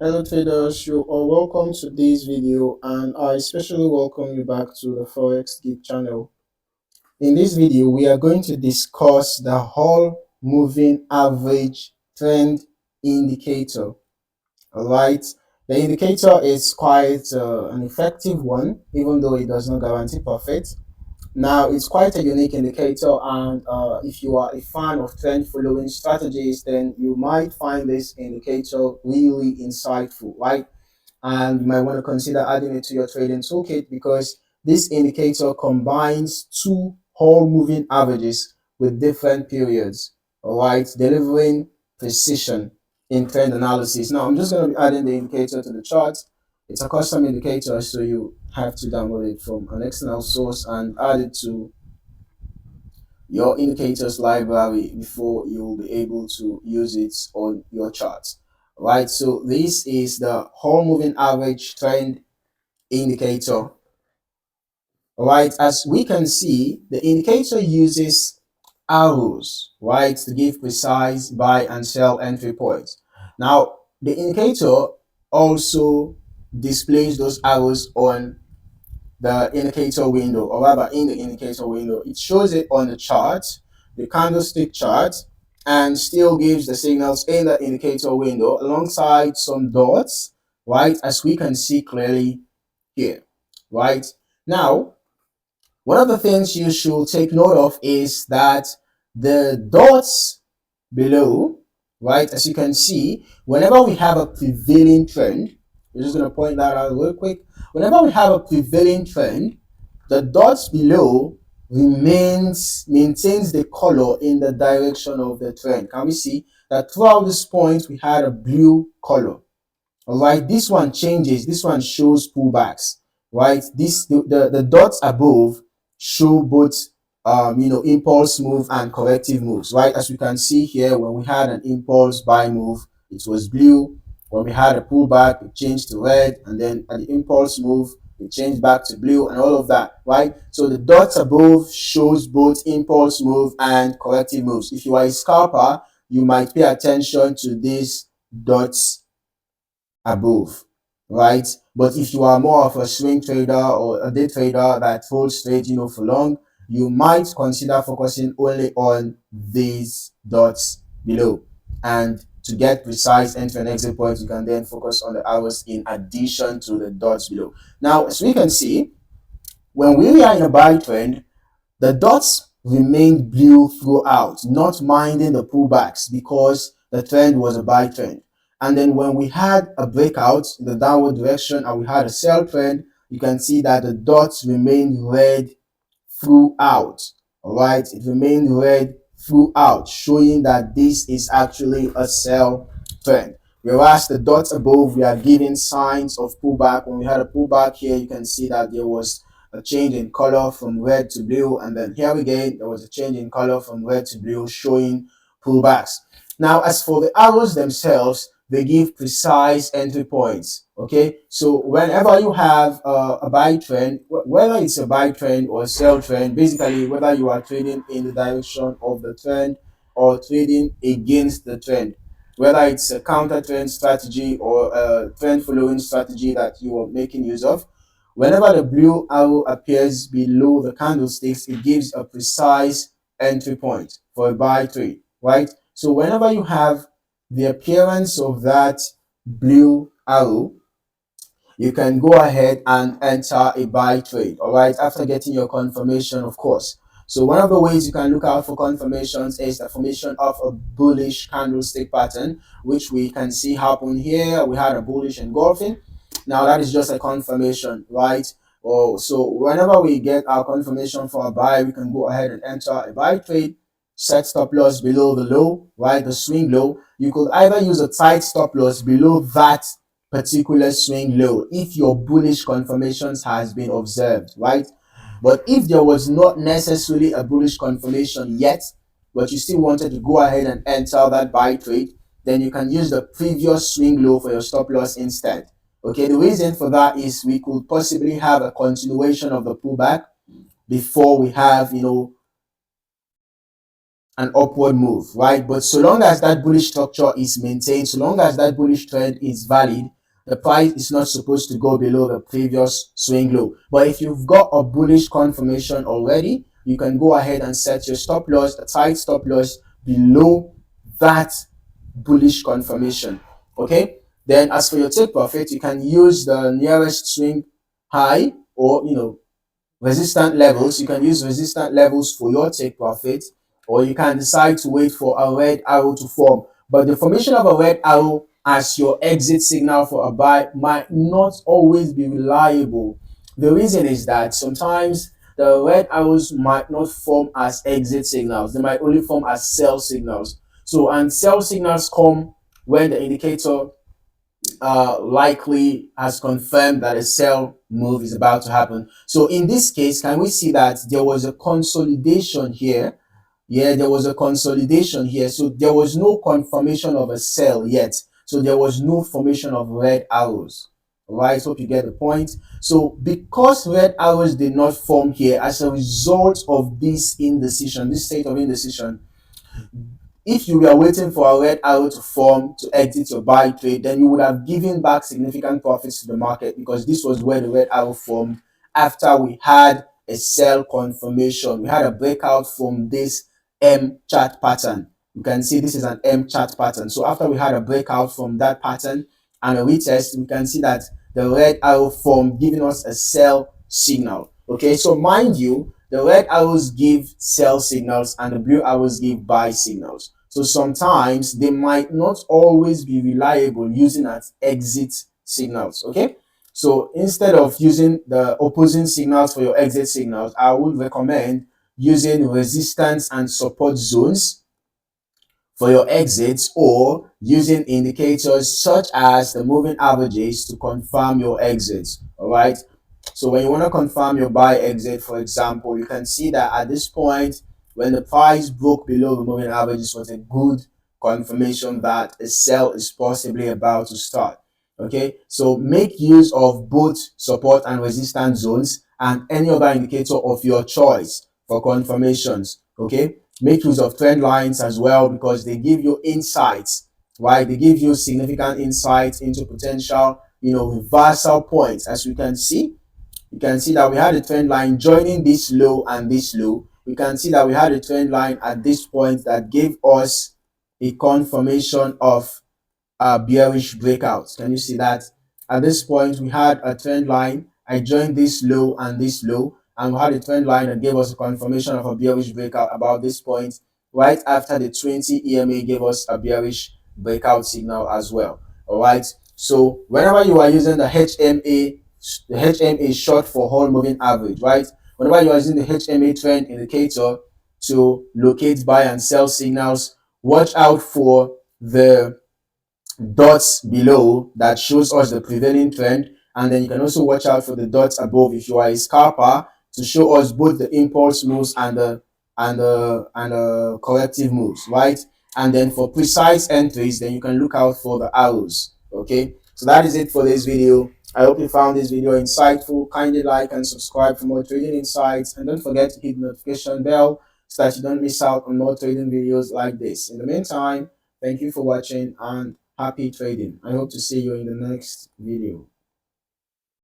Hello traders, you are welcome to this video and I especially welcome you back to the Forex Geek channel. In this video, we are going to discuss the whole moving average trend indicator. Alright, the indicator is quite an effective one, even though it does not guarantee profit. Now, it's quite a unique indicator, and if you are a fan of trend following strategies, then you might find this indicator really insightful, right? And you might want to consider adding it to your trading toolkit because this indicator combines two whole moving averages with different periods, all right, delivering precision in trend analysis. Now, I'm just going to be adding the indicator to the chart. It's a custom indicator, so you have to download it from an external source and add it to your indicators library before you'll be able to use it on your charts. Right, so this is the whole moving average trend indicator. Right, as we can see, the indicator uses arrows, right, to give precise buy and sell entry points. Now, the indicator also displays those arrows on the indicator window, or rather in the indicator window. It shows it on the chart, the candlestick chart, and still gives the signals in the indicator window alongside some dots, right, as we can see clearly here, right? Now, one of the things you should take note of is that the dots below, right, as you can see, whenever we have a prevailing trend, we're just going to point that out real quick. Whenever we have a prevailing trend, the dots below maintains the color in the direction of the trend. Can we see that throughout this point we had a blue color? All right, this one changes. This one shows pullbacks. Right, the dots above show both impulse move and corrective moves. Right, as we can see here, when we had an impulse buy move, it was blue. When we had a pullback, it changed to red, and then at the impulse move, it changed back to blue, and all of that. Right, so the dots above shows both impulse move and corrective moves. If you are a scalper, you might pay attention to these dots above, right? But if you are more of a swing trader or a day trader that holds trade, for long, you might consider focusing only on these dots below. And to get precise entry and exit points, you can then focus on the arrows in addition to the dots below. Now, as we can see, when we are in a buy trend, the dots remained blue throughout, not minding the pullbacks because the trend was a buy trend. And then when we had a breakout in the downward direction and we had a sell trend, you can see that the dots remained red throughout. All right, it remained red throughout, showing that this is actually a sell trend. Whereas the dots above, we are giving signs of pullback. When we had a pullback here, you can see that there was a change in color from red to blue, and then here again there was a change in color from red to blue, showing pullbacks. Now, as for the arrows themselves, they give precise entry points. Okay, so whenever you have a buy trend, whether it's a buy trend or a sell trend, basically whether you are trading in the direction of the trend or trading against the trend, whether it's a counter trend strategy or a trend following strategy that you are making use of, whenever the blue arrow appears below the candlesticks, it gives a precise entry point for a buy trade, right? So whenever you have the appearance of that blue arrow, you can go ahead and enter a buy trade, all right, after getting your confirmation, of course. So one of the ways you can look out for confirmations is the formation of a bullish candlestick pattern, which we can see happen here. We had a bullish engulfing. Now that is just a confirmation, right? Oh, so whenever we get our confirmation for a buy, we can go ahead and enter a buy trade, set stop loss below the low, right, the swing low. You could either use a tight stop loss below that particular swing low if your bullish confirmations has been observed, right? But if there was not necessarily a bullish confirmation yet, but you still wanted to go ahead and enter that buy trade, then you can use the previous swing low for your stop loss instead. Okay, the reason for that is we could possibly have a continuation of the pullback before we have an upward move, right? But so long as that bullish structure is maintained, so long as that bullish trend is valid, the price is not supposed to go below the previous swing low. But if you've got a bullish confirmation already, you can go ahead and set your stop loss, a tight stop loss below that bullish confirmation. Okay, then as for your take profit, you can use the nearest swing high, or resistant levels. You can use resistant levels for your take profit, or you can decide to wait for a red arrow to form. But the formation of a red arrow as your exit signal for a buy might not always be reliable. The reason is that sometimes the red arrows might not form as exit signals, they might only form as sell signals. So, and sell signals come when the indicator likely has confirmed that a sell move is about to happen. So in this case, can we see that there was a consolidation here? Yeah, there was a consolidation here. So there was no confirmation of a sell yet. So there was no formation of red arrows. Right, hope you get the point. So because red arrows did not form here as a result of this indecision, this state of indecision, if you were waiting for a red arrow to form to exit your buy trade, then you would have given back significant profits to the market, because this was where the red arrow formed after we had a sell confirmation. We had a breakout from this M chart pattern. You can see this is an M chart pattern. So after we had a breakout from that pattern and a retest, we can see that the red arrow formed, giving us a sell signal. Okay, so mind you, the red arrows give sell signals and the blue arrows give buy signals. So sometimes they might not always be reliable using as exit signals. Okay, so instead of using the opposing signals for your exit signals, I would recommend using resistance and support zones for your exits, or using indicators such as the moving averages to confirm your exits. All right, so when you want to confirm your buy exit, for example, you can see that at this point, when the price broke below the moving averages, was a good confirmation that a sell is possibly about to start. Okay, so make use of both support and resistance zones and any other indicator of your choice for confirmations. Okay, make use of trend lines as well, because they give you insights, right? They give you significant insights into potential reversal points. As we can see, you can see that we had a trend line joining this low and this low. We can see that we had a trend line at this point that gave us a confirmation of bearish breakouts. Can you see that? At this point, we had a trend line. I joined this low and this low, and we had a trend line that gave us a confirmation of a bearish breakout about this point. Right after the 20 EMA gave us a bearish breakout signal as well. All right. So whenever you are using the HMA is short for whole moving average, right? Whenever you are using the HMA trend indicator to locate buy and sell signals, watch out for the dots below that shows us the prevailing trend, and then you can also watch out for the dots above if you are a scalper, to show us both the impulse moves and the corrective moves, right? And then for precise entries, then you can look out for the arrows. Okay, so that is it for this video. I hope you found this video insightful. Kindly like and subscribe for more trading insights, and don't forget to hit the notification bell so that you don't miss out on more trading videos like this. In the meantime, thank you for watching and happy trading. I hope to see you in the next video.